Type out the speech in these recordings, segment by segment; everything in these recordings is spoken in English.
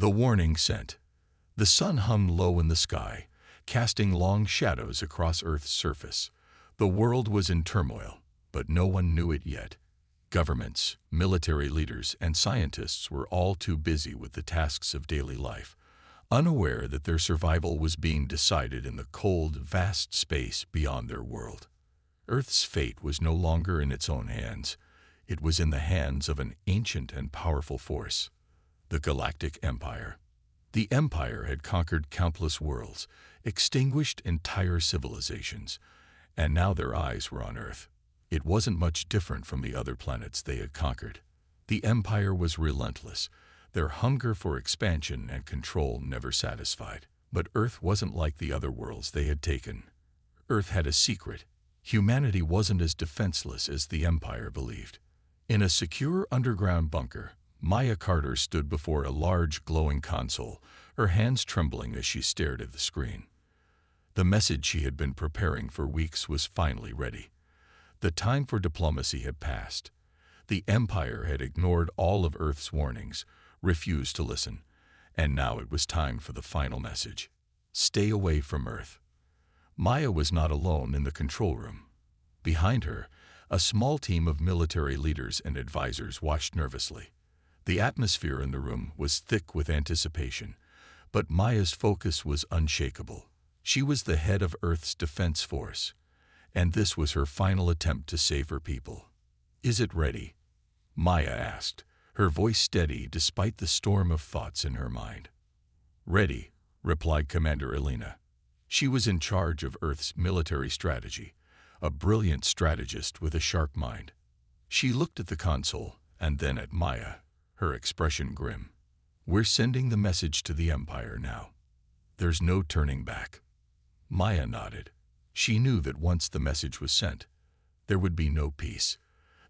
The warning sent. The sun hung low in the sky, casting long shadows across Earth's surface. The world was in turmoil, but no one knew it yet. Governments, military leaders, and scientists were all too busy with the tasks of daily life, unaware that their survival was being decided in the cold, vast space beyond their world. Earth's fate was no longer in its own hands. It was in the hands of an ancient and powerful force, the Galactic Empire. The Empire had conquered countless worlds, extinguished entire civilizations, and now their eyes were on Earth. It wasn't much different from the other planets they had conquered. The Empire was relentless, their hunger for expansion and control never satisfied. But Earth wasn't like the other worlds they had taken. Earth had a secret. Humanity wasn't as defenseless as the Empire believed. In a secure underground bunker, Maya Carter stood before a large glowing console, her hands trembling as she stared at the screen. The message she had been preparing for weeks was finally ready. The time for diplomacy had passed. The Empire had ignored all of Earth's warnings, refused to listen, and now it was time for the final message. Stay away from Earth. Maya was not alone in the control room. Behind her, a small team of military leaders and advisors watched nervously. The atmosphere in the room was thick with anticipation, but Maya's focus was unshakable. She was the head of Earth's defense force, and this was her final attempt to save her people. "Is it ready?" Maya asked, her voice steady despite the storm of thoughts in her mind. "Ready," replied Commander Elena. She was in charge of Earth's military strategy, a brilliant strategist with a sharp mind. She looked at the console and then at Maya, her expression grim. "We're sending the message to the Empire now. There's no turning back." Maya nodded. She knew that once the message was sent, there would be no peace.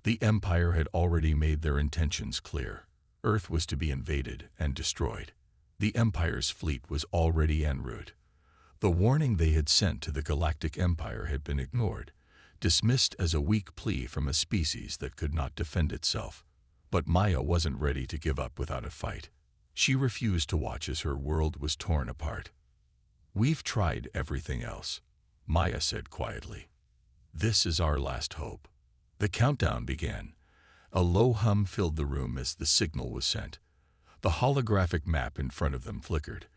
The Empire had already made their intentions clear. Earth was to be invaded and destroyed. The Empire's fleet was already en route. The warning they had sent to the Galactic Empire had been ignored, dismissed as a weak plea from a species that could not defend itself. But Maya wasn't ready to give up without a fight. She refused to watch as her world was torn apart. "We've tried everything else," Maya said quietly. "This is our last hope." The countdown began. A low hum filled the room as the signal was sent. The holographic map in front of them flickered,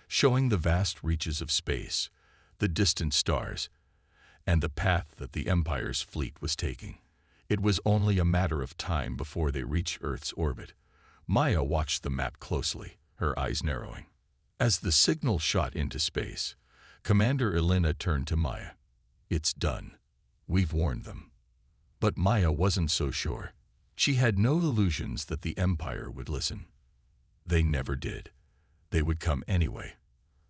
showing the vast reaches of space, the distant stars, and the path that the Empire's fleet was taking. It was only a matter of time before they reached Earth's orbit. Maya watched the map closely, her eyes narrowing. As the signal shot into space, Commander Elena turned to Maya. "It's done. We've warned them." But Maya wasn't so sure. She had no illusions that the Empire would listen. They never did. They would come anyway.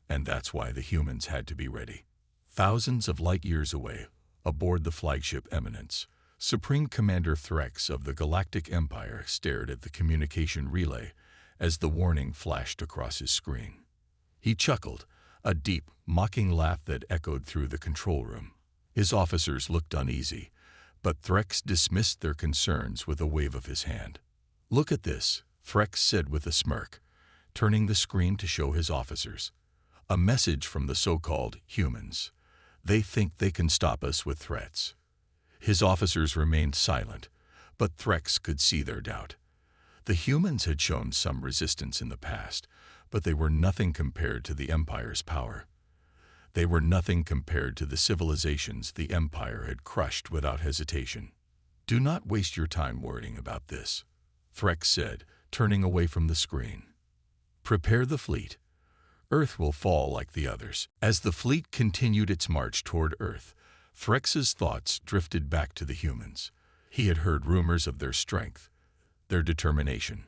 And that's why the humans had to be ready. Thousands of light years away, aboard the flagship Eminence, Supreme Commander Threx of the Galactic Empire stared at the communication relay as the warning flashed across his screen. He chuckled, a deep, mocking laugh that echoed through the control room. His officers looked uneasy, but Threx dismissed their concerns with a wave of his hand. "Look at this," Threx said with a smirk, turning the screen to show his officers. "A message from the so-called humans. They think they can stop us with threats." His officers remained silent, but Threx could see their doubt. The humans had shown some resistance in the past, but they were nothing compared to the Empire's power. They were nothing compared to the civilizations the Empire had crushed without hesitation. "Do not waste your time worrying about this," Threx said, turning away from the screen. "Prepare the fleet. Earth will fall like the others." As the fleet continued its march toward Earth, Threx's thoughts drifted back to the humans. He had heard rumors of their strength, their determination.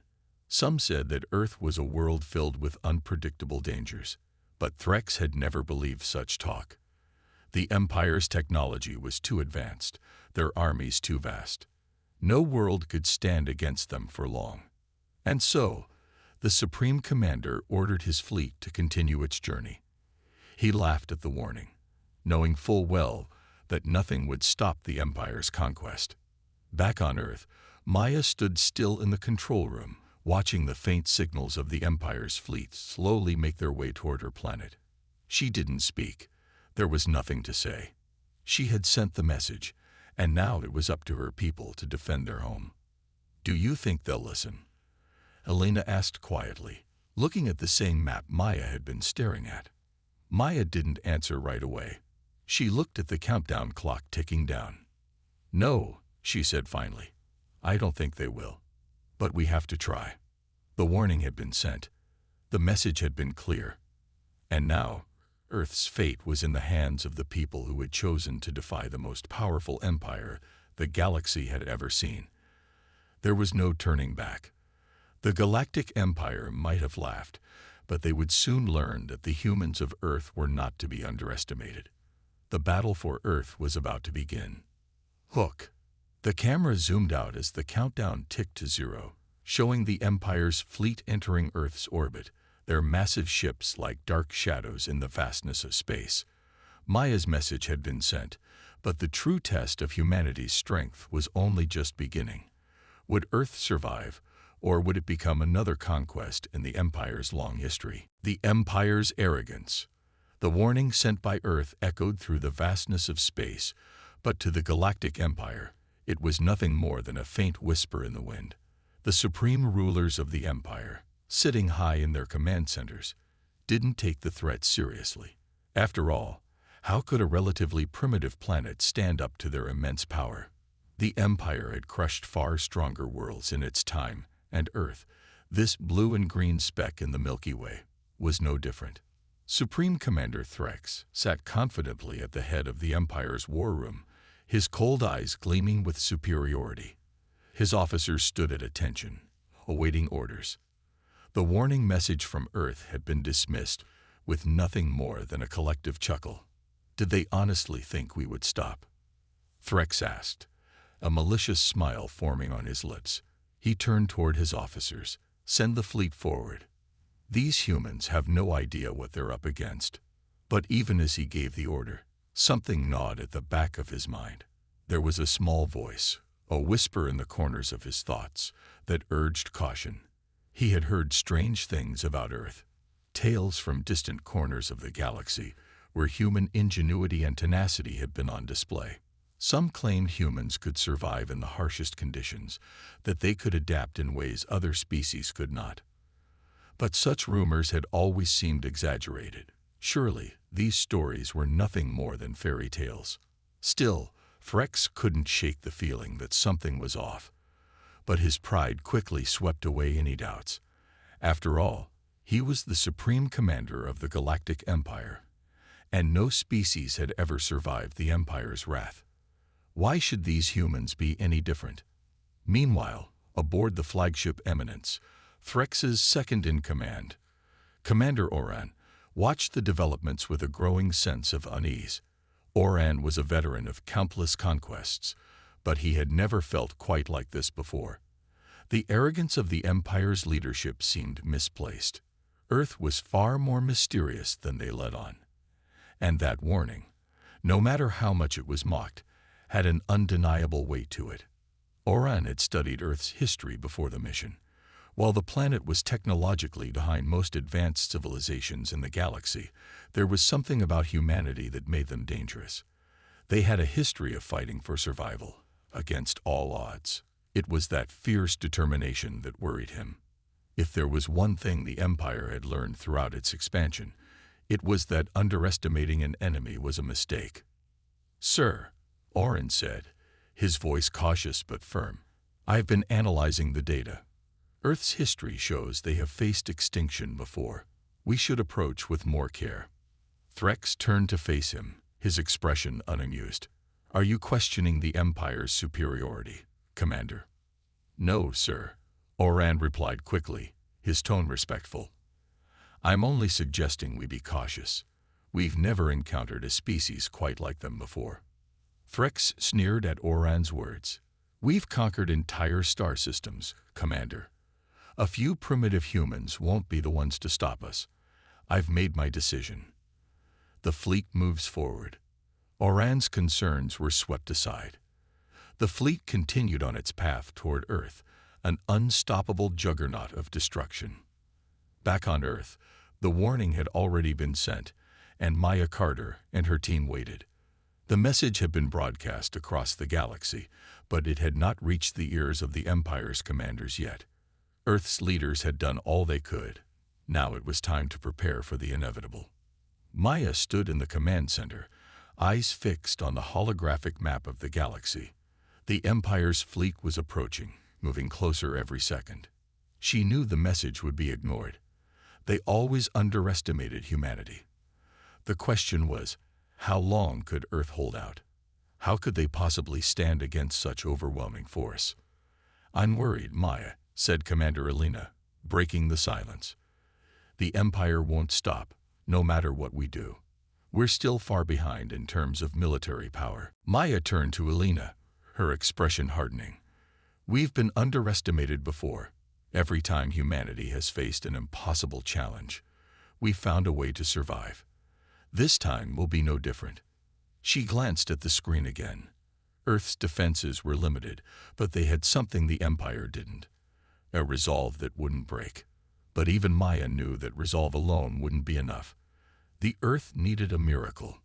Some said that Earth was a world filled with unpredictable dangers, but Threx had never believed such talk. The Empire's technology was too advanced, their armies too vast. No world could stand against them for long. And so, the Supreme Commander ordered his fleet to continue its journey. He laughed at the warning, knowing full well that nothing would stop the Empire's conquest. Back on Earth, Maya stood still in the control room, watching the faint signals of the Empire's fleet slowly make their way toward her planet. She didn't speak. There was nothing to say. She had sent the message, and now it was up to her people to defend their home. "Do you think they'll listen?" Elena asked quietly, looking at the same map Maya had been staring at. Maya didn't answer right away. She looked at the countdown clock ticking down. "No," she said finally. "I don't think they will. But we have to try." The warning had been sent. The message had been clear. And now, Earth's fate was in the hands of the people who had chosen to defy the most powerful empire the galaxy had ever seen. There was no turning back. The Galactic Empire might have laughed, but they would soon learn that the humans of Earth were not to be underestimated. The battle for Earth was about to begin. Hook. The camera zoomed out as the countdown ticked to 0, showing the Empire's fleet entering Earth's orbit, their massive ships like dark shadows in the vastness of space. Maya's message had been sent, but the true test of humanity's strength was only just beginning. Would Earth survive, or would it become another conquest in the Empire's long history? The Empire's arrogance. The warning sent by Earth echoed through the vastness of space, but to the Galactic Empire, it was nothing more than a faint whisper in the wind. The supreme rulers of the Empire, sitting high in their command centers, didn't take the threat seriously. After all, how could a relatively primitive planet stand up to their immense power? The Empire had crushed far stronger worlds in its time, and Earth, this blue and green speck in the Milky Way, was no different. Supreme Commander Threx sat confidently at the head of the Empire's war room, his cold eyes gleaming with superiority. His officers stood at attention, awaiting orders. The warning message from Earth had been dismissed with nothing more than a collective chuckle. Did they honestly think we would stop? Threx asked, a malicious smile forming on his lips. He turned toward his officers. "Send the fleet forward. These humans have no idea what they're up against." But even as he gave the order, something gnawed at the back of his mind. There was a small voice, a whisper in the corners of his thoughts, that urged caution. He had heard strange things about Earth, tales from distant corners of the galaxy, where human ingenuity and tenacity had been on display. Some claimed humans could survive in the harshest conditions, that they could adapt in ways other species could not. But such rumors had always seemed exaggerated. Surely, these stories were nothing more than fairy tales. Still, Threx couldn't shake the feeling that something was off. But his pride quickly swept away any doubts. After all, he was the supreme commander of the Galactic Empire, and no species had ever survived the Empire's wrath. Why should these humans be any different? Meanwhile, aboard the flagship Eminence, Threx's second-in-command, Commander Oran, watched the developments with a growing sense of unease. Oran was a veteran of countless conquests, but he had never felt quite like this before. The arrogance of the Empire's leadership seemed misplaced. Earth was far more mysterious than they let on. And that warning, no matter how much it was mocked, had an undeniable weight to it. Oran had studied Earth's history before the mission. While the planet was technologically behind most advanced civilizations in the galaxy, there was something about humanity that made them dangerous. They had a history of fighting for survival, against all odds. It was that fierce determination that worried him. If there was one thing the Empire had learned throughout its expansion, it was that underestimating an enemy was a mistake. "Sir," Oran said, his voice cautious but firm, "I've been analyzing the data. Earth's history shows they have faced extinction before. We should approach with more care." Threx turned to face him, his expression unamused. "Are you questioning the Empire's superiority, Commander?" "No, sir," Oran replied quickly, his tone respectful. "I'm only suggesting we be cautious. We've never encountered a species quite like them before." Threx sneered at Oran's words. "We've conquered entire star systems, Commander. A few primitive humans won't be the ones to stop us. I've made my decision." The fleet moves forward. Oran's concerns were swept aside. The fleet continued on its path toward Earth, an unstoppable juggernaut of destruction. Back on Earth, the warning had already been sent, and Maya Carter and her team waited. The message had been broadcast across the galaxy, but it had not reached the ears of the Empire's commanders yet. Earth's leaders had done all they could. Now it was time to prepare for the inevitable. Maya stood in the command center, eyes fixed on the holographic map of the galaxy. The Empire's fleet was approaching, moving closer every second. She knew the message would be ignored. They always underestimated humanity. The question was, how long could Earth hold out? How could they possibly stand against such overwhelming force? "I'm worried, Maya," said Commander Elena, breaking the silence. "The Empire won't stop, no matter what we do. We're still far behind in terms of military power." Maya turned to Elena, her expression hardening. "We've been underestimated before. Every time humanity has faced an impossible challenge, we found a way to survive. This time will be no different." She glanced at the screen again. Earth's defenses were limited, but they had something the Empire didn't. A resolve that wouldn't break. But even Maya knew that resolve alone wouldn't be enough. The Earth needed a miracle.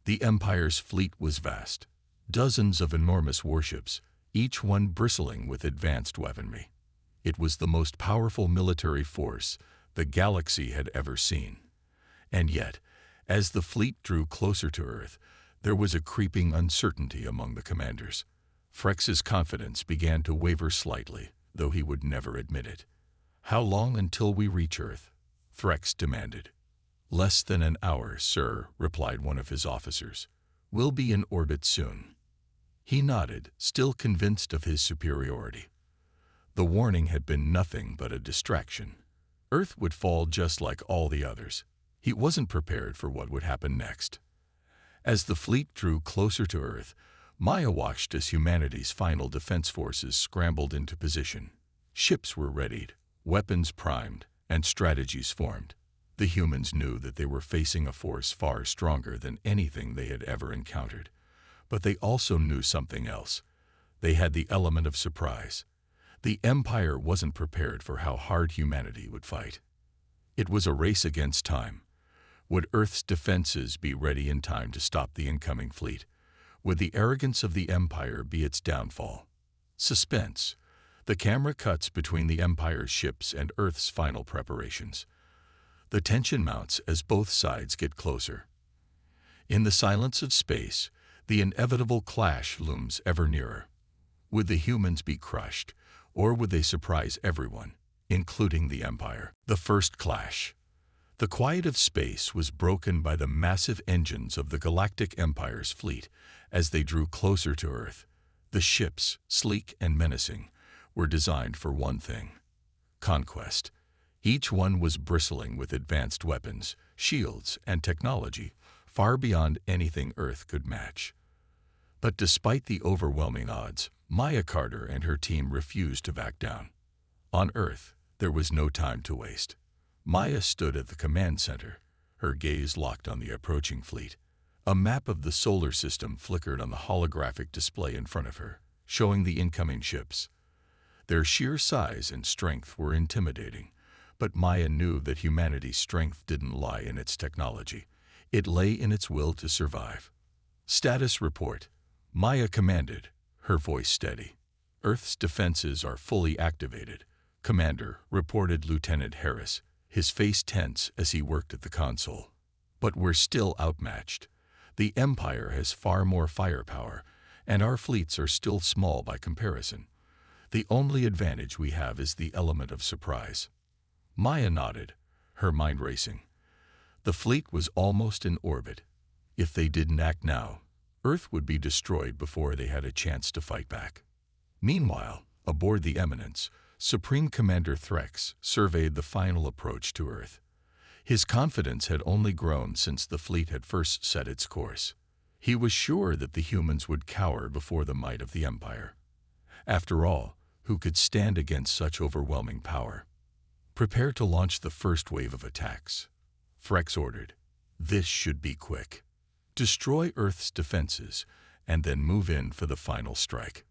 The Empire's fleet was vast. Dozens of enormous warships, each one bristling with advanced weaponry. It was the most powerful military force the galaxy had ever seen. And yet, as the fleet drew closer to Earth, there was a creeping uncertainty among the commanders. Frex's confidence began to waver slightly, though he would never admit it. "How long until we reach Earth?" Frex demanded. "Less than an hour, sir," replied one of his officers. "We'll be in orbit soon." He nodded, still convinced of his superiority. The warning had been nothing but a distraction. Earth would fall just like all the others. He wasn't prepared for what would happen next. As the fleet drew closer to Earth, Maya watched as humanity's final defense forces scrambled into position. Ships were readied, weapons primed, and strategies formed. The humans knew that they were facing a force far stronger than anything they had ever encountered. But they also knew something else. They had the element of surprise. The Empire wasn't prepared for how hard humanity would fight. It was a race against time. Would Earth's defenses be ready in time to stop the incoming fleet? Would the arrogance of the Empire be its downfall? Suspense. The camera cuts between the Empire's ships and Earth's final preparations. The tension mounts as both sides get closer. In the silence of space, the inevitable clash looms ever nearer. Would the humans be crushed, or would they surprise everyone, including the Empire? The first clash. The quiet of space was broken by the massive engines of the Galactic Empire's fleet as they drew closer to Earth. The ships, sleek and menacing, were designed for one thing: conquest. Each one was bristling with advanced weapons, shields, and technology far beyond anything Earth could match. But despite the overwhelming odds, Maya Carter and her team refused to back down. On Earth, there was no time to waste. Maya stood at the command center, her gaze locked on the approaching fleet. A map of the solar system flickered on the holographic display in front of her, showing the incoming ships. Their sheer size and strength were intimidating, but Maya knew that humanity's strength didn't lie in its technology. It lay in its will to survive. "Status report," Maya commanded, her voice steady. "Earth's defenses are fully activated," Commander, reported Lieutenant Harris, his face tense as he worked at the console. "But we're still outmatched. The Empire has far more firepower, and our fleets are still small by comparison. The only advantage we have is the element of surprise." Maya nodded, her mind racing. The fleet was almost in orbit. If they didn't act now, Earth would be destroyed before they had a chance to fight back. Meanwhile, aboard the Eminence, Supreme Commander Threx surveyed the final approach to Earth. His confidence had only grown since the fleet had first set its course. He was sure that the humans would cower before the might of the Empire. After all, who could stand against such overwhelming power? "Prepare to launch the first wave of attacks," Threx ordered. "This should be quick. Destroy Earth's defenses, and then move in for the final strike."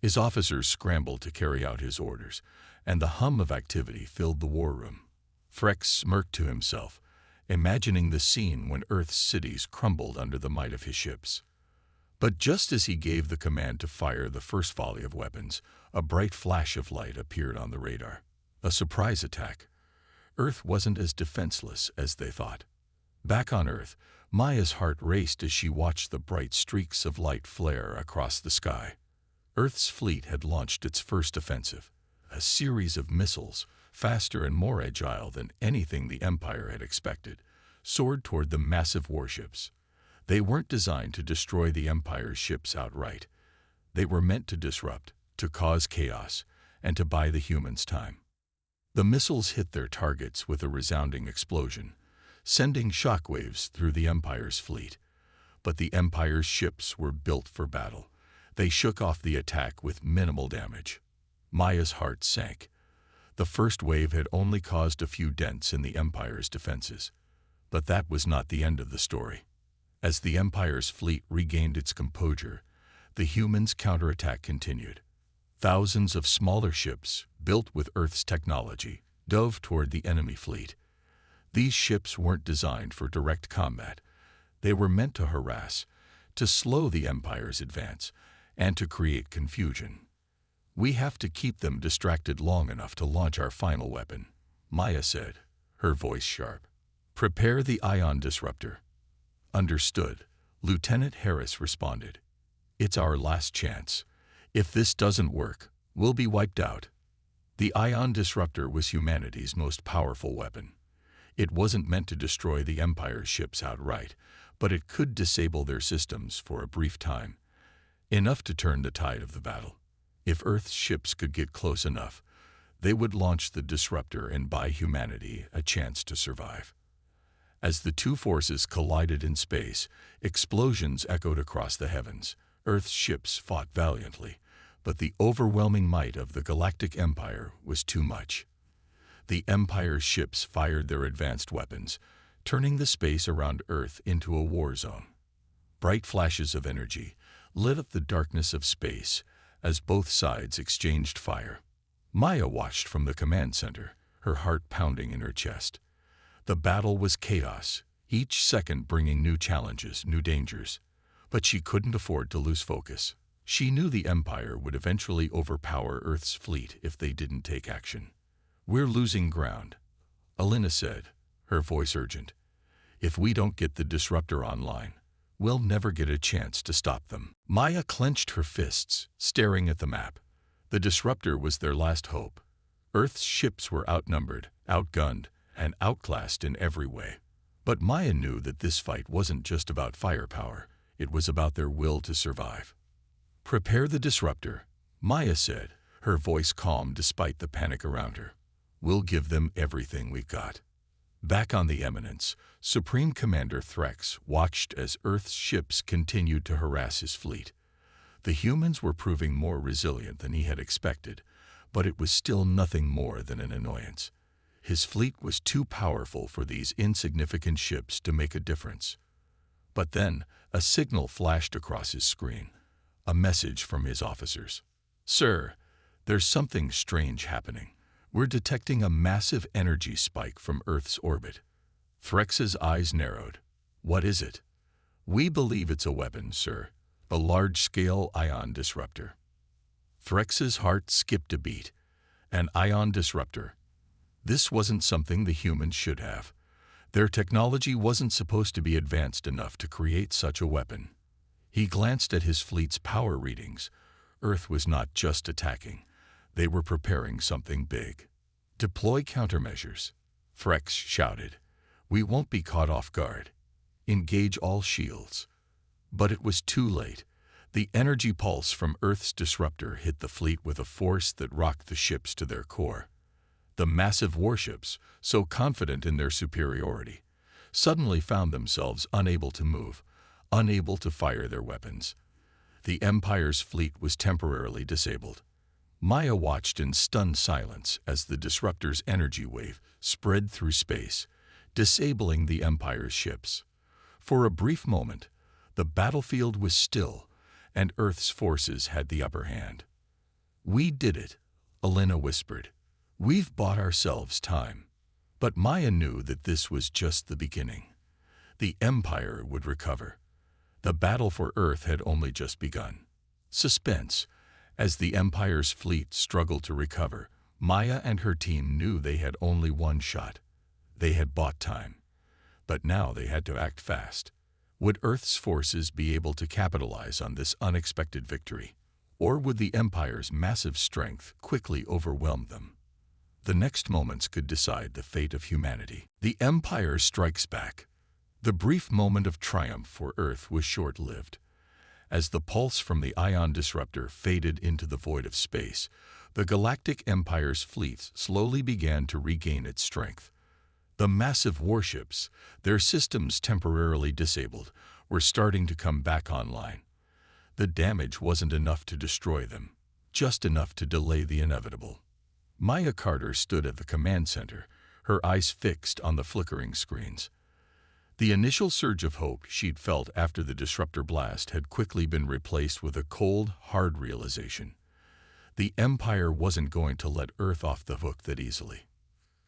His officers scrambled to carry out his orders, and the hum of activity filled the war room. Frex smirked to himself, imagining the scene when Earth's cities crumbled under the might of his ships. But just as he gave the command to fire the first volley of weapons, a bright flash of light appeared on the radar. A surprise attack. Earth wasn't as defenseless as they thought. Back on Earth, Maya's heart raced as she watched the bright streaks of light flare across the sky. Earth's fleet had launched its first offensive, a series of missiles, faster and more agile than anything the Empire had expected, soared toward the massive warships. They weren't designed to destroy the Empire's ships outright. They were meant to disrupt, to cause chaos, and to buy the humans time. The missiles hit their targets with a resounding explosion, sending shockwaves through the Empire's fleet. But the Empire's ships were built for battle. They shook off the attack with minimal damage. Maya's heart sank. The first wave had only caused a few dents in the Empire's defenses. But that was not the end of the story. As the Empire's fleet regained its composure, the humans' counterattack continued. Thousands of smaller ships, built with Earth's technology, dove toward the enemy fleet. These ships weren't designed for direct combat. They were meant to harass, to slow the Empire's advance, and to create confusion. "We have to keep them distracted long enough to launch our final weapon," Maya said, her voice sharp. "Prepare the ion disruptor." "Understood," Lieutenant Harris responded. "It's our last chance. If this doesn't work, we'll be wiped out." The ion disruptor was humanity's most powerful weapon. It wasn't meant to destroy the Empire's ships outright, but it could disable their systems for a brief time, enough to turn the tide of the battle. If Earth's ships could get close enough, they would launch the disruptor and buy humanity a chance to survive. As the two forces collided in space, explosions echoed across the heavens. Earth's ships fought valiantly, but the overwhelming might of the Galactic Empire was too much. The Empire's ships fired their advanced weapons, turning the space around Earth into a war zone. Bright flashes of energy lit up the darkness of space as both sides exchanged fire. Maya watched from the command center, her heart pounding in her chest. The battle was chaos, each second bringing new challenges, new dangers. But she couldn't afford to lose focus. She knew the Empire would eventually overpower Earth's fleet if they didn't take action. "We're losing ground," Alina said, her voice urgent. "If we don't get the disruptor online, we'll never get a chance to stop them." Maya clenched her fists, staring at the map. The disruptor was their last hope. Earth's ships were outnumbered, outgunned, and outclassed in every way. But Maya knew that this fight wasn't just about firepower. It was about their will to survive. "Prepare the disruptor," Maya said, her voice calm despite the panic around her. "We'll give them everything we've got." Back on the Eminence, Supreme Commander Threx watched as Earth's ships continued to harass his fleet. The humans were proving more resilient than he had expected, but it was still nothing more than an annoyance. His fleet was too powerful for these insignificant ships to make a difference. But then, a signal flashed across his screen, a message from his officers. "Sir, there's something strange happening. We're detecting a massive energy spike from Earth's orbit." Threx's eyes narrowed. "What is it?" "We believe it's a weapon, sir. A large-scale ion disruptor." Threx's heart skipped a beat. An ion disruptor. This wasn't something the humans should have. Their technology wasn't supposed to be advanced enough to create such a weapon. He glanced at his fleet's power readings. Earth was not just attacking. They were preparing something big. "Deploy countermeasures," Threx shouted. "We won't be caught off guard. Engage all shields." But it was too late. The energy pulse from Earth's disruptor hit the fleet with a force that rocked the ships to their core. The massive warships, so confident in their superiority, suddenly found themselves unable to move, unable to fire their weapons. The Empire's fleet was temporarily disabled. Maya watched in stunned silence as the disruptor's energy wave spread through space, disabling the Empire's ships. For a brief moment, the battlefield was still, and Earth's forces had the upper hand. "We did it," Elena whispered. "We've bought ourselves time." But Maya knew that this was just the beginning. The Empire would recover. The battle for Earth had only just begun. Suspense. As the Empire's fleet struggled to recover, Maya and her team knew they had only one shot. They had bought time. But now they had to act fast. Would Earth's forces be able to capitalize on this unexpected victory? Or would the Empire's massive strength quickly overwhelm them? The next moments could decide the fate of humanity. The Empire strikes back. The brief moment of triumph for Earth was short-lived. As the pulse from the ion disruptor faded into the void of space, the Galactic Empire's fleet slowly began to regain its strength. The massive warships, their systems temporarily disabled, were starting to come back online. The damage wasn't enough to destroy them, just enough to delay the inevitable. Maya Carter stood at the command center, her eyes fixed on the flickering screens. The initial surge of hope she'd felt after the disruptor blast had quickly been replaced with a cold, hard realization. The Empire wasn't going to let Earth off the hook that easily.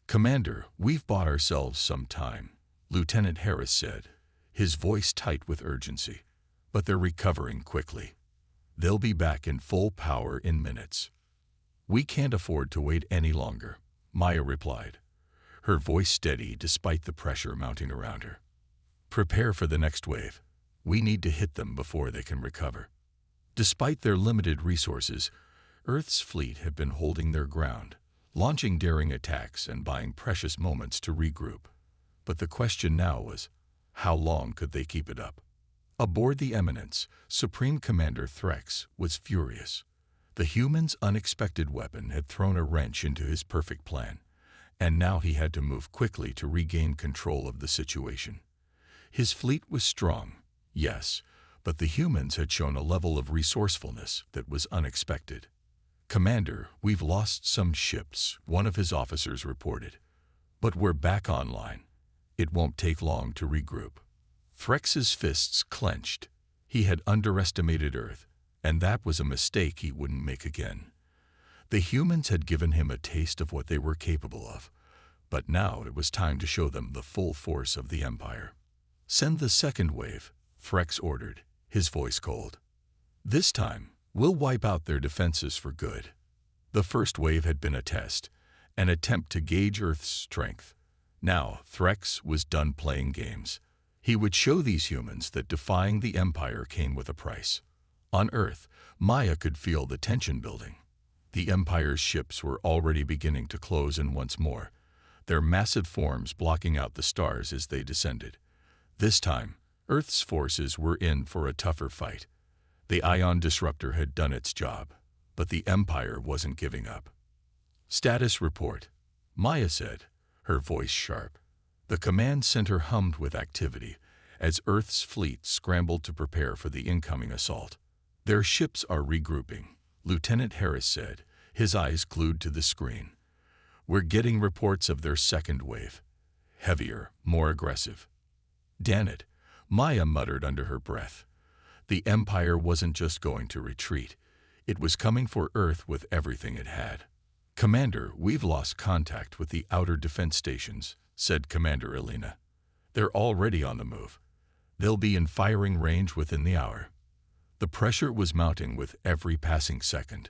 "Commander, we've bought ourselves some time," Lieutenant Harris said, his voice tight with urgency. "But they're recovering quickly. They'll be back in full power in minutes." "We can't afford to wait any longer," Maya replied, her voice steady despite the pressure mounting around her. "Prepare for the next wave. We need to hit them before they can recover." Despite their limited resources, Earth's fleet had been holding their ground, launching daring attacks and buying precious moments to regroup. But the question now was, how long could they keep it up? Aboard the Eminence, Supreme Commander Threx was furious. The human's unexpected weapon had thrown a wrench into his perfect plan, and now he had to move quickly to regain control of the situation. His fleet was strong, yes, but the humans had shown a level of resourcefulness that was unexpected. "Commander, we've lost some ships," one of his officers reported. "But we're back online. It won't take long to regroup." Threx's fists clenched. He had underestimated Earth, and that was a mistake he wouldn't make again. The humans had given him a taste of what they were capable of, but now it was time to show them the full force of the Empire. "Send the second wave," Threx ordered, his voice cold. "This time, we'll wipe out their defenses for good." The first wave had been a test, an attempt to gauge Earth's strength. Now, Threx was done playing games. He would show these humans that defying the Empire came with a price. On Earth, Maya could feel the tension building. The Empire's ships were already beginning to close in once more, their massive forms blocking out the stars as they descended. This time, Earth's forces were in for a tougher fight. The ion disruptor had done its job, but the Empire wasn't giving up. "Status report," Maya said, her voice sharp. The command center hummed with activity as Earth's fleet scrambled to prepare for the incoming assault. "Their ships are regrouping," Lieutenant Harris said, his eyes glued to the screen. "We're getting reports of their second wave. Heavier, more aggressive." "Damn it," Maya muttered under her breath. The Empire wasn't just going to retreat. It was coming for Earth with everything it had. "Commander, we've lost contact with the outer defense stations," said Commander Elena. "They're already on the move. They'll be in firing range within the hour." The pressure was mounting with every passing second.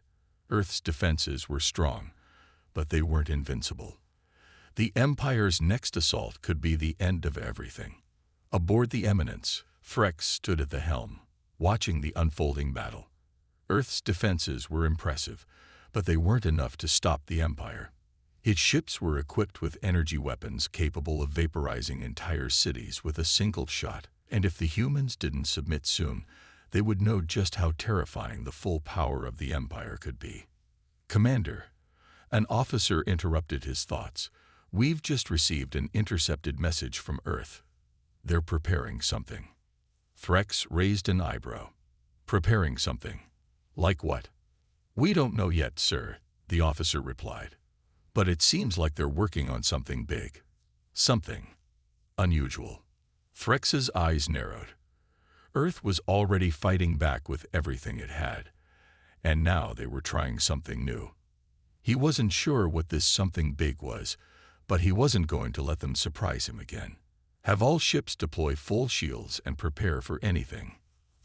Earth's defenses were strong, but they weren't invincible. The Empire's next assault could be the end of everything. Aboard the Eminence, Threx stood at the helm, watching the unfolding battle. Earth's defenses were impressive, but they weren't enough to stop the Empire. Its ships were equipped with energy weapons capable of vaporizing entire cities with a single shot, and if the humans didn't submit soon, they would know just how terrifying the full power of the Empire could be. "Commander," an officer interrupted his thoughts, "we've just received an intercepted message from Earth. They're preparing something." Threx raised an eyebrow. "Preparing something? Like what?" "We don't know yet, sir," the officer replied. "But it seems like they're working on something big. Something unusual." Threx's eyes narrowed. Earth was already fighting back with everything it had, and now they were trying something new. He wasn't sure what this something big was, but he wasn't going to let them surprise him again. Have all ships deploy full shields and prepare for anything,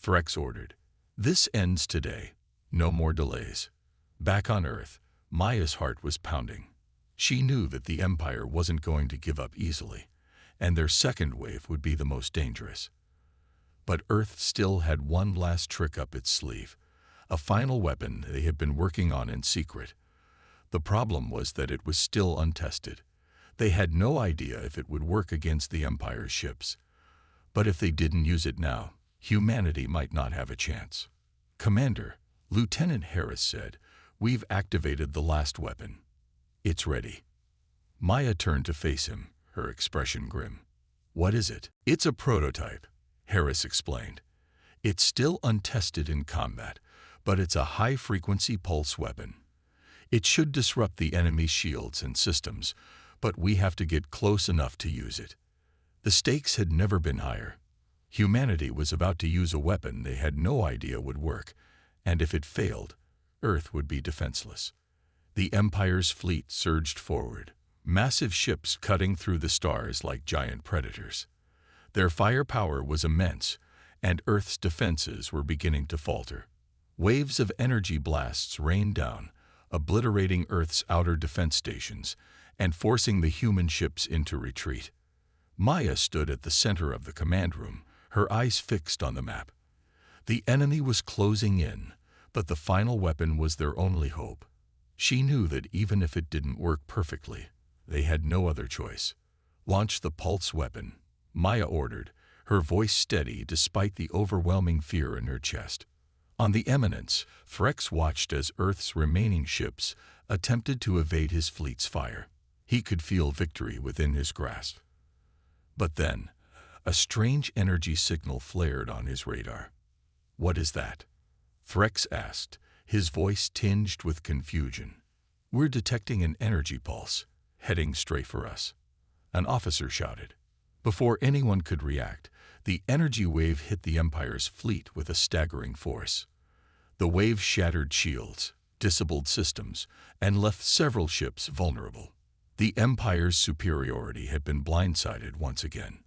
Threx ordered. This ends today. No more delays. Back on Earth, Maya's heart was pounding. She knew that the Empire wasn't going to give up easily, and their second wave would be the most dangerous. But Earth still had one last trick up its sleeve, a final weapon they had been working on in secret. The problem was that it was still untested. They had no idea if it would work against the Empire's ships. But if they didn't use it now, humanity might not have a chance. Commander, Lieutenant Harris said, "We've activated the last weapon. It's ready." Maya turned to face him, her expression grim. "What is it?" "It's a prototype," Harris explained. "It's still untested in combat, but it's a high-frequency pulse weapon. It should disrupt the enemy's shields and systems, but we have to get close enough to use it." The stakes had never been higher. Humanity was about to use a weapon they had no idea would work, and if it failed, Earth would be defenseless. The Empire's fleet surged forward, massive ships cutting through the stars like giant predators. Their firepower was immense, and Earth's defenses were beginning to falter. Waves of energy blasts rained down, obliterating Earth's outer defense stations and forcing the human ships into retreat. Maya stood at the center of the command room, her eyes fixed on the map. The enemy was closing in, but the final weapon was their only hope. She knew that even if it didn't work perfectly, they had no other choice. "Launch the pulse weapon," Maya ordered, her voice steady despite the overwhelming fear in her chest. On the eminence, Threx watched as Earth's remaining ships attempted to evade his fleet's fire. He could feel victory within his grasp. But then, a strange energy signal flared on his radar. "What is that?" Threx asked, his voice tinged with confusion. "We're detecting an energy pulse, heading straight for us," an officer shouted. Before anyone could react, the energy wave hit the Empire's fleet with a staggering force. The wave shattered shields, disabled systems, and left several ships vulnerable. The Empire's superiority had been blindsided once again.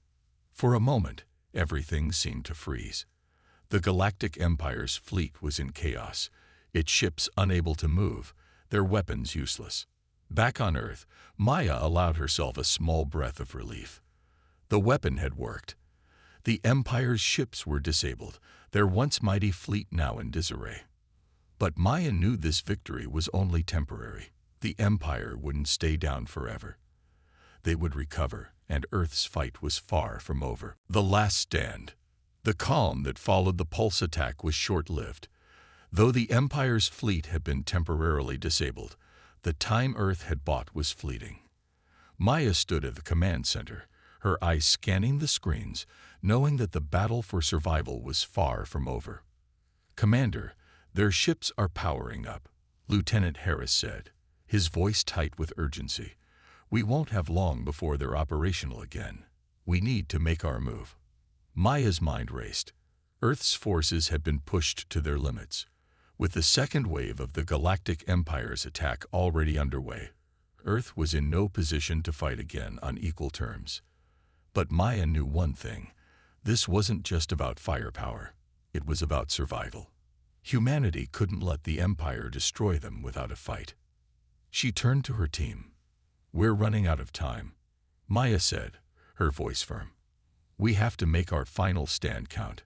For a moment, everything seemed to freeze. The Galactic Empire's fleet was in chaos, its ships unable to move, their weapons useless. Back on Earth, Maya allowed herself a small breath of relief. The weapon had worked. The Empire's ships were disabled, their once mighty fleet now in disarray. But Maya knew this victory was only temporary. The Empire wouldn't stay down forever. They would recover, and Earth's fight was far from over. The last stand. The calm that followed the pulse attack was short-lived. Though the Empire's fleet had been temporarily disabled, the time Earth had bought was fleeting. Maya stood at the command center, her eyes scanning the screens, knowing that the battle for survival was far from over. "Commander, their ships are powering up," Lieutenant Harris said, his voice tight with urgency. "We won't have long before they're operational again. We need to make our move." Maya's mind raced. Earth's forces had been pushed to their limits. With the second wave of the Galactic Empire's attack already underway, Earth was in no position to fight again on equal terms. But Maya knew one thing. This wasn't just about firepower. It was about survival. Humanity couldn't let the Empire destroy them without a fight. She turned to her team. "We're running out of time," Maya said, her voice firm. "We have to make our final stand count.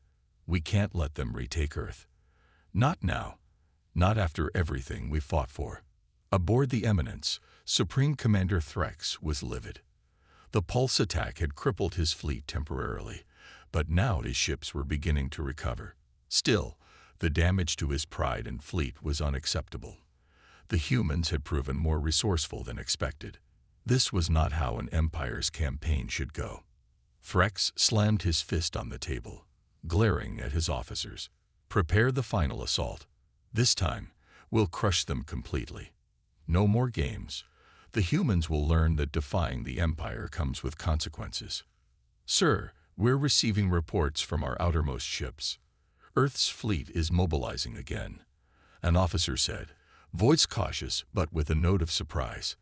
We can't let them retake Earth. Not now. Not after everything we fought for." Aboard the Eminence, Supreme Commander Threx was livid. The pulse attack had crippled his fleet temporarily, but now his ships were beginning to recover. Still, the damage to his pride and fleet was unacceptable. The humans had proven more resourceful than expected. This was not how an Empire's campaign should go. Threx slammed his fist on the table, glaring at his officers. "Prepare the final assault. This time, we'll crush them completely. No more games. The humans will learn that defying the Empire comes with consequences." "Sir, we're receiving reports from our outermost ships. Earth's fleet is mobilizing again. an officer said, voice cautious but with a note of surprise.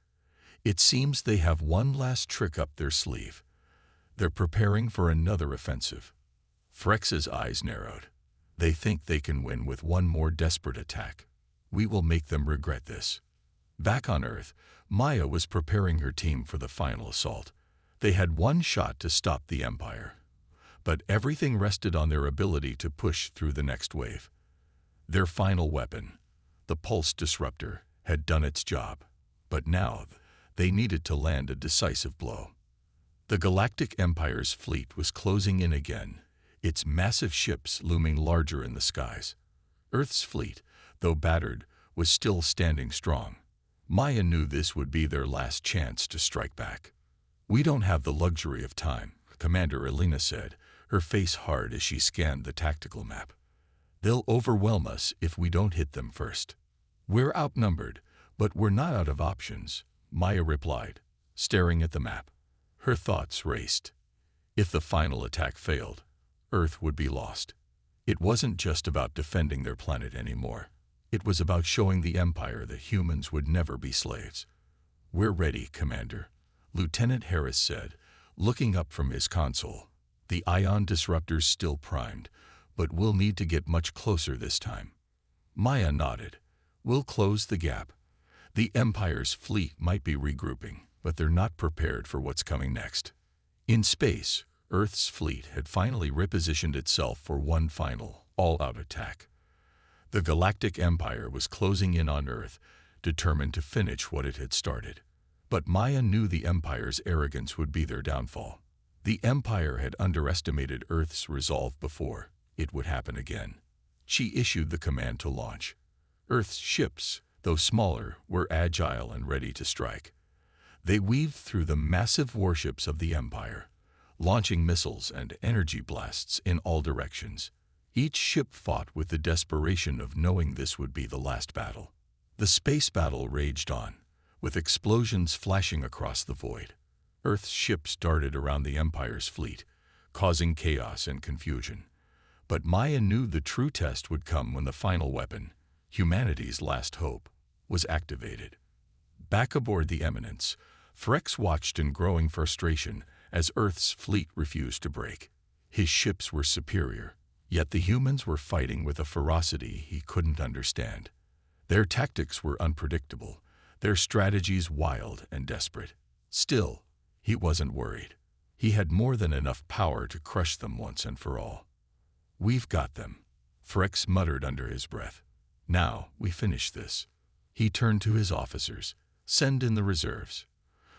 It seems they have one last trick up their sleeve. They're preparing for another offensive. Frex's eyes narrowed. They think they can win with one more desperate attack. We will make them regret this. Back on Earth, Maya was preparing her team for the final assault. They had one shot to stop the Empire, but everything rested on their ability to push through the next wave. Their final weapon, the pulse disruptor, had done its job, but now they needed to land a decisive blow. The Galactic Empire's fleet was closing in again, its massive ships looming larger in the skies. Earth's fleet, though battered, was still standing strong. Maya knew this would be their last chance to strike back. We don't have the luxury of time, Commander Elena said, her face hard as she scanned the tactical map. They'll overwhelm us if we don't hit them first. We're outnumbered, but we're not out of options, Maya replied, staring at the map. Her thoughts raced. If the final attack failed, Earth would be lost. It wasn't just about defending their planet anymore. It was about showing the Empire that humans would never be slaves. We're ready, Commander, Lieutenant Harris said, looking up from his console. The ion disruptor's still primed, but we'll need to get much closer this time. Maya nodded. We'll close the gap. The Empire's fleet might be regrouping, but they're not prepared for what's coming next. In space, Earth's fleet had finally repositioned itself for one final, all-out attack. The Galactic Empire was closing in on Earth, determined to finish what it had started. But Maya knew the Empire's arrogance would be their downfall. The Empire had underestimated Earth's resolve before. It would happen again. She issued the command to launch. Earth's ships, though smaller, were agile and ready to strike. They weaved through the massive warships of the Empire, launching missiles and energy blasts in all directions. Each ship fought with the desperation of knowing this would be the last battle. The space battle raged on, with explosions flashing across the void. Earth's ships darted around the Empire's fleet, causing chaos and confusion. But Maya knew the true test would come when the final weapon, humanity's last hope, was activated. Back aboard the Eminence, Frex watched in growing frustration as Earth's fleet refused to break. His ships were superior, yet the humans were fighting with a ferocity he couldn't understand. Their tactics were unpredictable, their strategies wild and desperate. Still, he wasn't worried. He had more than enough power to crush them once and for all. We've got them, Frex muttered under his breath. Now we finish this. He turned to his officers. Send in the reserves.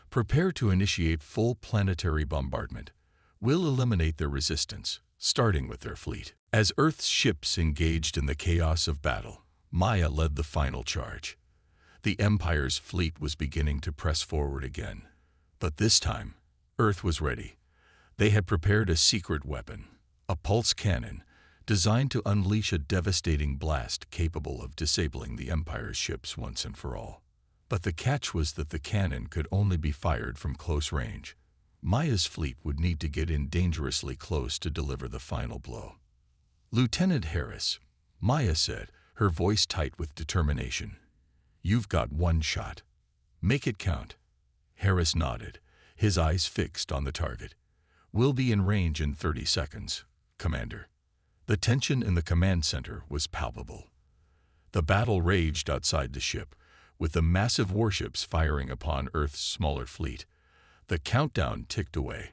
Prepare to initiate full planetary bombardment. We'll eliminate their resistance, starting with their fleet. As Earth's ships engaged in the chaos of battle, Maya led the final charge. The Empire's fleet was beginning to press forward again. But this time, Earth was ready. They had prepared a secret weapon, a pulse cannon, designed to unleash a devastating blast capable of disabling the Empire's ships once and for all. But the catch was that the cannon could only be fired from close range. Maya's fleet would need to get in dangerously close to deliver the final blow. Lieutenant Harris, Maya said, her voice tight with determination. You've got one shot. Make it count. Harris nodded, his eyes fixed on the target. We'll be in range in 30 seconds, Commander. The tension in the command center was palpable. The battle raged outside the ship, with the massive warships firing upon Earth's smaller fleet. The countdown ticked away.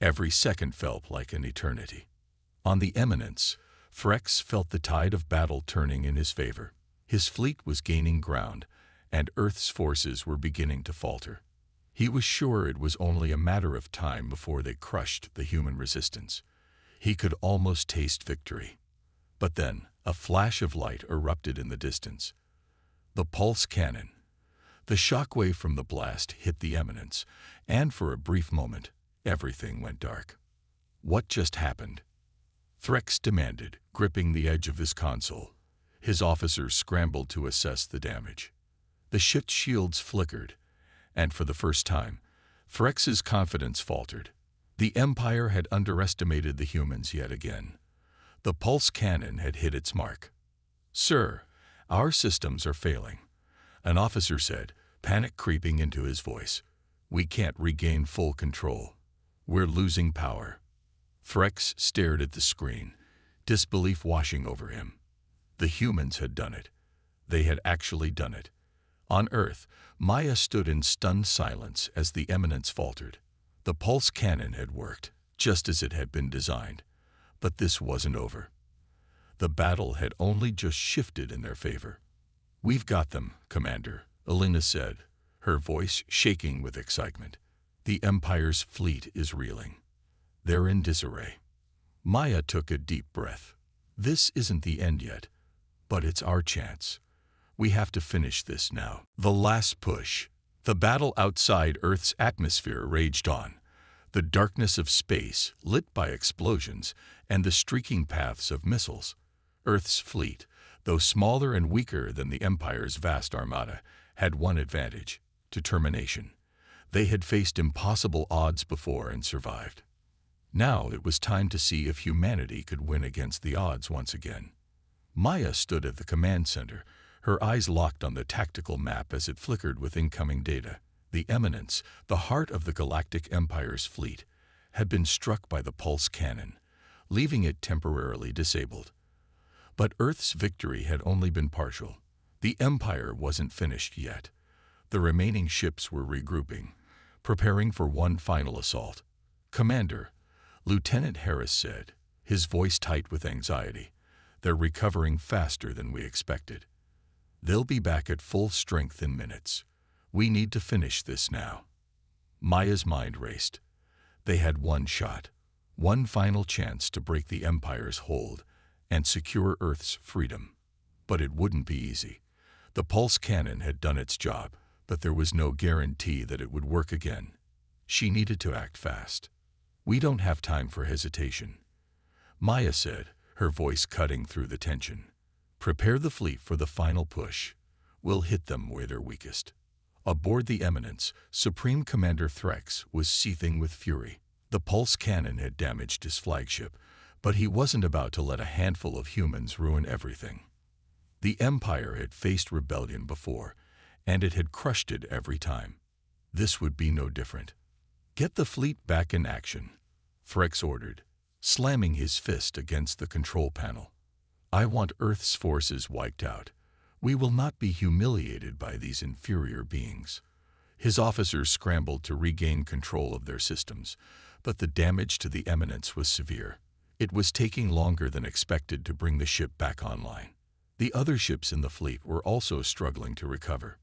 Every second felt like an eternity. On the Eminence, Frex felt the tide of battle turning in his favor. His fleet was gaining ground, and Earth's forces were beginning to falter. He was sure it was only a matter of time before they crushed the human resistance. He could almost taste victory. But then, a flash of light erupted in the distance. The pulse cannon. The shockwave from the blast hit the Eminence, and for a brief moment, everything went dark. What just happened? Frex demanded, gripping the edge of his console. His officers scrambled to assess the damage. The ship's shields flickered, and for the first time, Frex's confidence faltered. The Empire had underestimated the humans yet again. The pulse cannon had hit its mark. Sir, Our systems are failing, an officer said, panic creeping into his voice. We can't regain full control. We're losing power. Threx stared at the screen, disbelief washing over him. The humans had done it. They had actually done it. On Earth, Maya stood in stunned silence as the eminence faltered. The pulse cannon had worked, just as it had been designed. But this wasn't over. The battle had only just shifted in their favor. We've got them, Commander, Elena said, her voice shaking with excitement. The Empire's fleet is reeling. They're in disarray. Maya took a deep breath. This isn't the end yet, but it's our chance. We have to finish this now. The last push. The battle outside Earth's atmosphere raged on. The darkness of space, lit by explosions, and the streaking paths of missiles. Earth's fleet, though smaller and weaker than the Empire's vast armada, had one advantage: determination. They had faced impossible odds before and survived. Now it was time to see if humanity could win against the odds once again. Maya stood at the command center, her eyes locked on the tactical map as it flickered with incoming data. The Eminence, the heart of the Galactic Empire's fleet, had been struck by the pulse cannon, leaving it temporarily disabled. But Earth's victory had only been partial. The Empire wasn't finished yet. The remaining ships were regrouping, preparing for one final assault. Commander, Lieutenant Harris said, his voice tight with anxiety, they're recovering faster than we expected. They'll be back at full strength in minutes. We need to finish this now. Maya's mind raced. They had one shot, one final chance to break the Empire's hold and secure Earth's freedom. But it wouldn't be easy. The pulse cannon had done its job, but there was no guarantee that it would work again. She needed to act fast. We don't have time for hesitation, Maya said, her voice cutting through the tension. Prepare the fleet for the final push. We'll hit them where they're weakest. Aboard the Eminence, Supreme Commander Threx was seething with fury. The pulse cannon had damaged his flagship, but he wasn't about to let a handful of humans ruin everything. The Empire had faced rebellion before, and it had crushed it every time. This would be no different. Get the fleet back in action, Threx ordered, slamming his fist against the control panel. I want Earth's forces wiped out. We will not be humiliated by these inferior beings. His officers scrambled to regain control of their systems, but the damage to the Eminence was severe. It was taking longer than expected to bring the ship back online. The other ships in the fleet were also struggling to recover.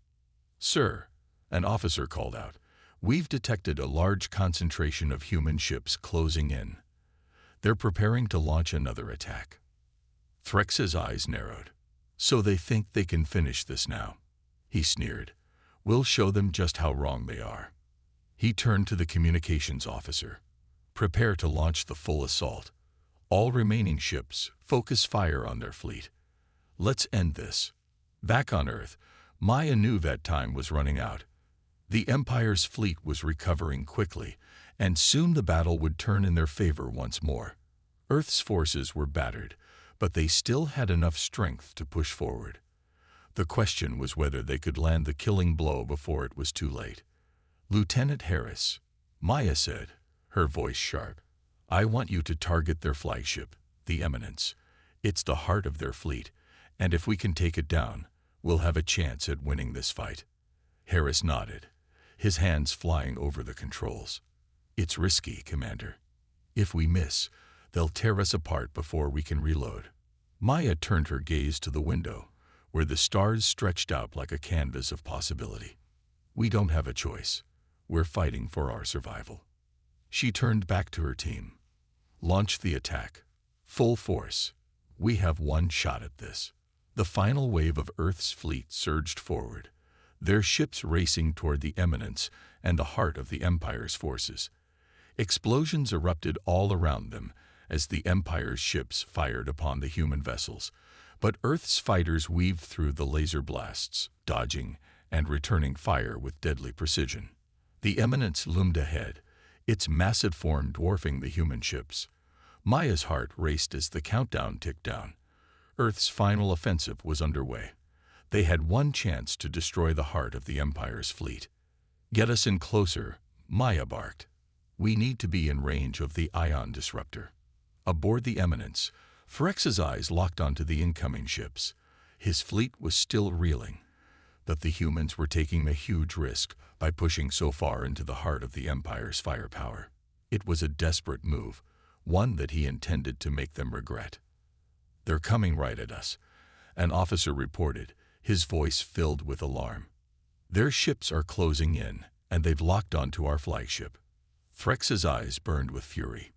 Sir, an officer called out, we've detected a large concentration of human ships closing in. They're preparing to launch another attack. Threx's eyes narrowed. So they think they can finish this now, he sneered. We'll show them just how wrong they are. He turned to the communications officer. Prepare to launch the full assault. All remaining ships, focus fire on their fleet. Let's end this. Back on Earth, Maya knew that time was running out. The Empire's fleet was recovering quickly, and soon the battle would turn in their favor once more. Earth's forces were battered, but they still had enough strength to push forward. The question was whether they could land the killing blow before it was too late. Lieutenant Harris, Maya said, her voice sharp, I want you to target their flagship, the Eminence. It's the heart of their fleet, and if we can take it down, we'll have a chance at winning this fight. Harris nodded, his hands flying over the controls. It's risky, Commander. If we miss, they'll tear us apart before we can reload. Maya turned her gaze to the window, where the stars stretched out like a canvas of possibility. We don't have a choice. We're fighting for our survival. She turned back to her team. Launch the attack. Full force. We have one shot at this. The final wave of Earth's fleet surged forward, their ships racing toward the Eminence and the heart of the Empire's forces. Explosions erupted all around them as the Empire's ships fired upon the human vessels, but Earth's fighters weaved through the laser blasts, dodging and returning fire with deadly precision. The Eminence loomed ahead, its massive form dwarfing the human ships. Maya's heart raced as the countdown ticked down. Earth's final offensive was underway. They had one chance to destroy the heart of the Empire's fleet. "Get us in closer," Maya barked. "We need to be in range of the ion disruptor." Aboard the Eminence, Phrex's eyes locked onto the incoming ships. His fleet was still reeling, but the humans were taking a huge risk by pushing so far into the heart of the Empire's firepower. It was a desperate move, one that he intended to make them regret. "They're coming right at us," an officer reported, his voice filled with alarm. "Their ships are closing in, and they've locked onto our flagship." Phrex's eyes burned with fury.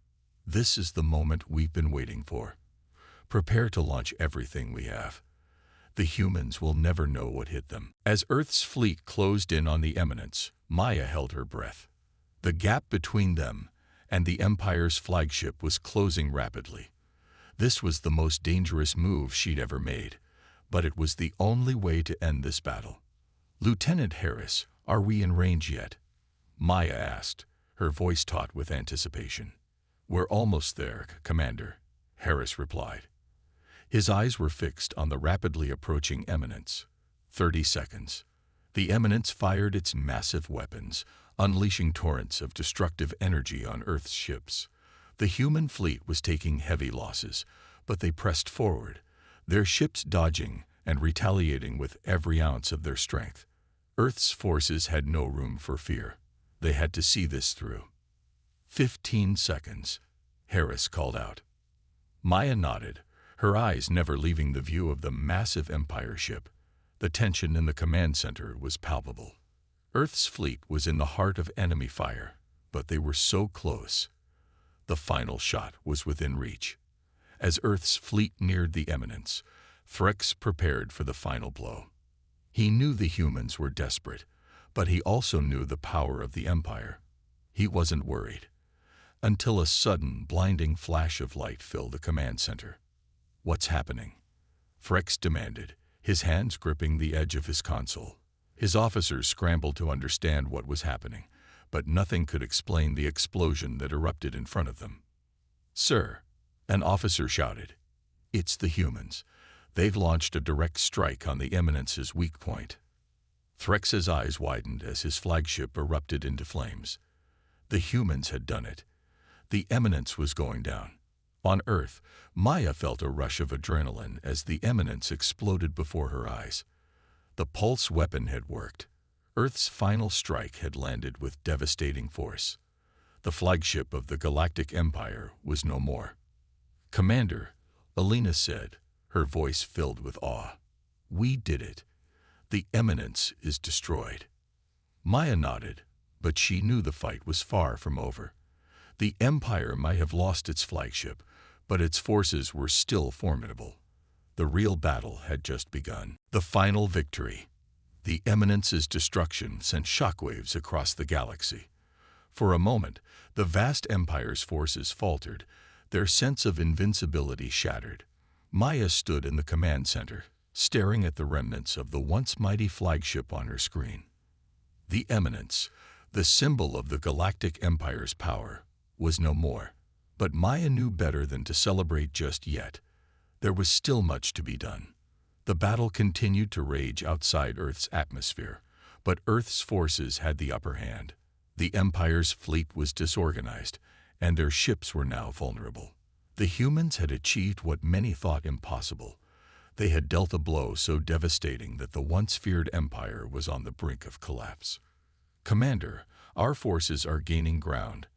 "This is the moment we've been waiting for. Prepare to launch everything we have. The humans will never know what hit them." As Earth's fleet closed in on the Eminence, Maya held her breath. The gap between them and the Empire's flagship was closing rapidly. This was the most dangerous move she'd ever made, but it was the only way to end this battle. "Lieutenant Harris, are we in range yet?" Maya asked, her voice taut with anticipation. "We're almost there, Commander," Harris replied. His eyes were fixed on the rapidly approaching Eminence. 30 seconds. The Eminence fired its massive weapons, unleashing torrents of destructive energy on Earth's ships. The human fleet was taking heavy losses, but they pressed forward, their ships dodging and retaliating with every ounce of their strength. Earth's forces had no room for fear. They had to see this through. 15 seconds, Harris called out. Maya nodded, her eyes never leaving the view of the massive Empire ship. The tension in the command center was palpable. Earth's fleet was in the heart of enemy fire, but they were so close. The final shot was within reach. As Earth's fleet neared the Eminence, Phrex prepared for the final blow. He knew the humans were desperate, but he also knew the power of the Empire. He wasn't worried, until a sudden, blinding flash of light filled the command center. "What's happening?" Phrex demanded, his hands gripping the edge of his console. His officers scrambled to understand what was happening, but nothing could explain the explosion that erupted in front of them. "Sir," an officer shouted, "it's the humans. They've launched a direct strike on the Eminence's weak point." Phrex's eyes widened as his flagship erupted into flames. The humans had done it. The Eminence was going down. On Earth, Maya felt a rush of adrenaline as the Eminence exploded before her eyes. The pulse weapon had worked. Earth's final strike had landed with devastating force. The flagship of the Galactic Empire was no more. "Commander," Alina said, her voice filled with awe. "We did it. The Eminence is destroyed." Maya nodded, but she knew the fight was far from over. The Empire might have lost its flagship, but its forces were still formidable. The real battle had just begun. The final victory. The Eminence's destruction sent shockwaves across the galaxy. For a moment, the vast Empire's forces faltered, their sense of invincibility shattered. Maya stood in the command center, staring at the remnants of the once mighty flagship on her screen. The Eminence, the symbol of the Galactic Empire's power, was no more. But Maya knew better than to celebrate just yet. There was still much to be done. The battle continued to rage outside Earth's atmosphere, but Earth's forces had the upper hand. The Empire's fleet was disorganized, and their ships were now vulnerable. The humans had achieved what many thought impossible. They had dealt a blow so devastating that the once feared Empire was on the brink of collapse. "Commander, our forces are gaining ground,"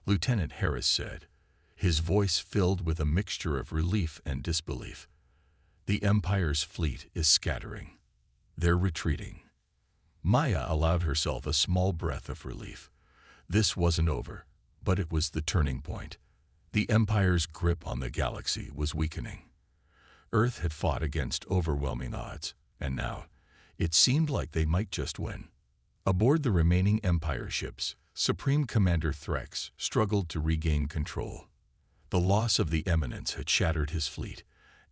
Lieutenant Harris said, his voice filled with a mixture of relief and disbelief. "The Empire's fleet is scattering. They're retreating." Maya allowed herself a small breath of relief. This wasn't over, but it was the turning point. The Empire's grip on the galaxy was weakening. Earth had fought against overwhelming odds, and now it seemed like they might just win. Aboard the remaining Empire ships, Supreme Commander Phrex struggled to regain control. The loss of the Eminence had shattered his fleet,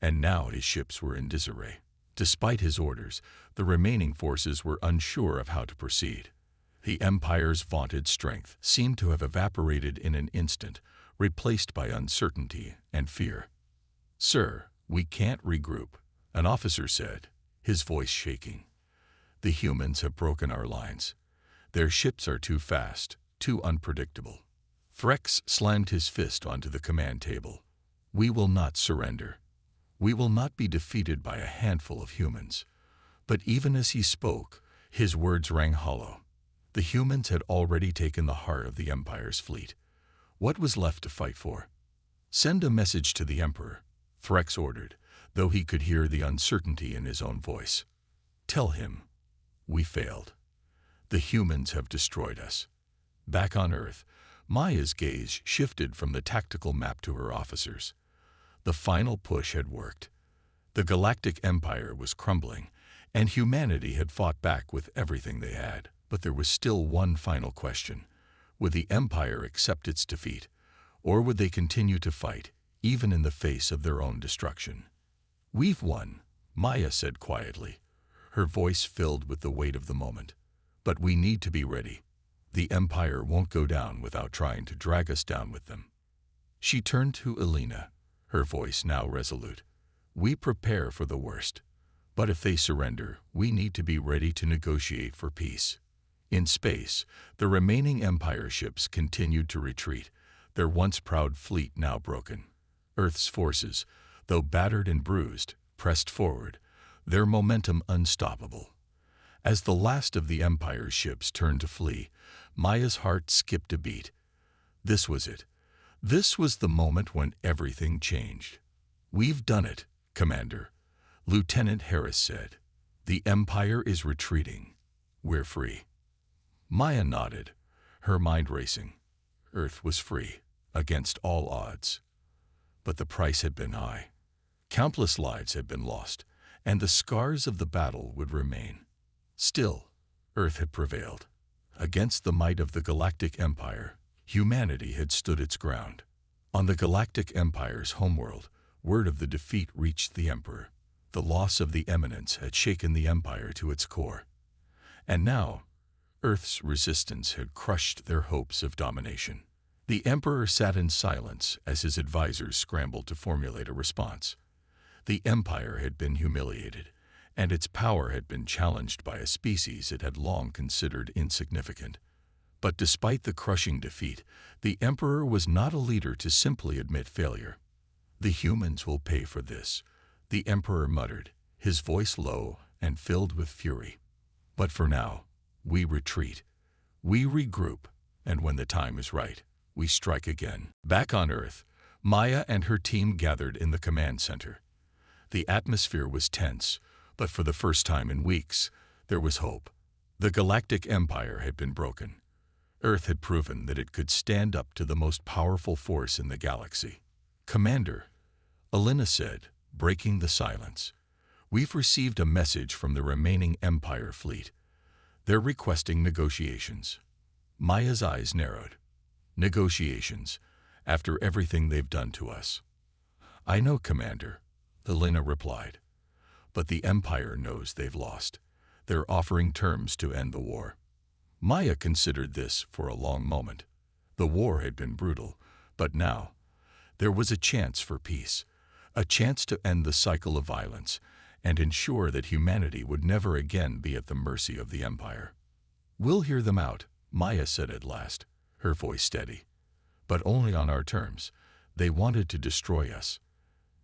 and now his ships were in disarray. Despite his orders, the remaining forces were unsure of how to proceed. The Empire's vaunted strength seemed to have evaporated in an instant, replaced by uncertainty and fear. "Sir, we can't regroup," an officer said, his voice shaking. "The humans have broken our lines. Their ships are too fast, too unpredictable." Threx slammed his fist onto the command table. "We will not surrender. We will not be defeated by a handful of humans." But even as he spoke, his words rang hollow. The humans had already taken the heart of the Empire's fleet. What was left to fight for? "Send a message to the Emperor," Threx ordered, though he could hear the uncertainty in his own voice. "Tell him, we failed. The humans have destroyed us." Back on Earth, Maya's gaze shifted from the tactical map to her officers. The final push had worked. The Galactic Empire was crumbling, and humanity had fought back with everything they had. But there was still one final question. Would the Empire accept its defeat, or would they continue to fight, even in the face of their own destruction? "We've won," Maya said quietly, her voice filled with the weight of the moment. "But we need to be ready. The Empire won't go down without trying to drag us down with them." She turned to Elena, her voice now resolute. "We prepare for the worst. But if they surrender, we need to be ready to negotiate for peace." In space, the remaining Empire ships continued to retreat, their once proud fleet now broken. Earth's forces, though battered and bruised, pressed forward, their momentum unstoppable. As the last of the Empire's ships turned to flee, Maya's heart skipped a beat. This was it. This was the moment when everything changed. "We've done it, Commander," Lieutenant Harris said. "The Empire is retreating. We're free." Maya nodded, her mind racing. Earth was free, against all odds. But the price had been high. Countless lives had been lost, and the scars of the battle would remain. Still, Earth had prevailed. Against the might of the Galactic Empire, humanity had stood its ground. On the Galactic Empire's homeworld, word of the defeat reached the Emperor. The loss of the Eminence had shaken the Empire to its core. And now, Earth's resistance had crushed their hopes of domination. The Emperor sat in silence as his advisors scrambled to formulate a response. The Empire had been humiliated, and its power had been challenged by a species it had long considered insignificant. But despite the crushing defeat, the Emperor was not a leader to simply admit failure. "The humans will pay for this," the Emperor muttered, his voice low and filled with fury. "But for now, we retreat. We regroup, and when the time is right, we strike again." Back on Earth, Maya and her team gathered in the command center. The atmosphere was tense, but for the first time in weeks, there was hope. The Galactic Empire had been broken. Earth had proven that it could stand up to the most powerful force in the galaxy. "Commander," Elena said, breaking the silence, "we've received a message from the remaining Empire fleet. They're requesting negotiations." Maya's eyes narrowed. "Negotiations, after everything they've done to us?" "I know, Commander," Elena replied. "But the Empire knows they've lost. They're offering terms to end the war." Maya considered this for a long moment. The war had been brutal, but now, there was a chance for peace, a chance to end the cycle of violence and ensure that humanity would never again be at the mercy of the Empire. "We'll hear them out," Maya said at last, her voice steady. "But only on our terms. They wanted to destroy us.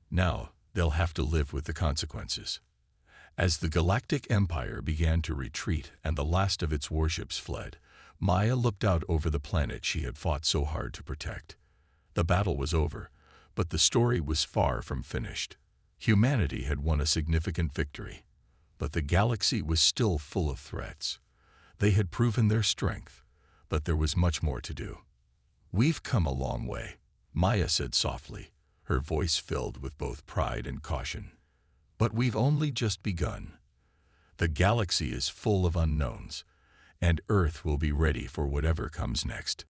Now, they'll have to live with the consequences." As the Galactic Empire began to retreat and the last of its warships fled, Maya looked out over the planet she had fought so hard to protect. The battle was over, but the story was far from finished. Humanity had won a significant victory, but the galaxy was still full of threats. They had proven their strength, but there was much more to do. "We've come a long way," Maya said softly, her voice filled with both pride and caution. "But we've only just begun. The galaxy is full of unknowns, and Earth will be ready for whatever comes next."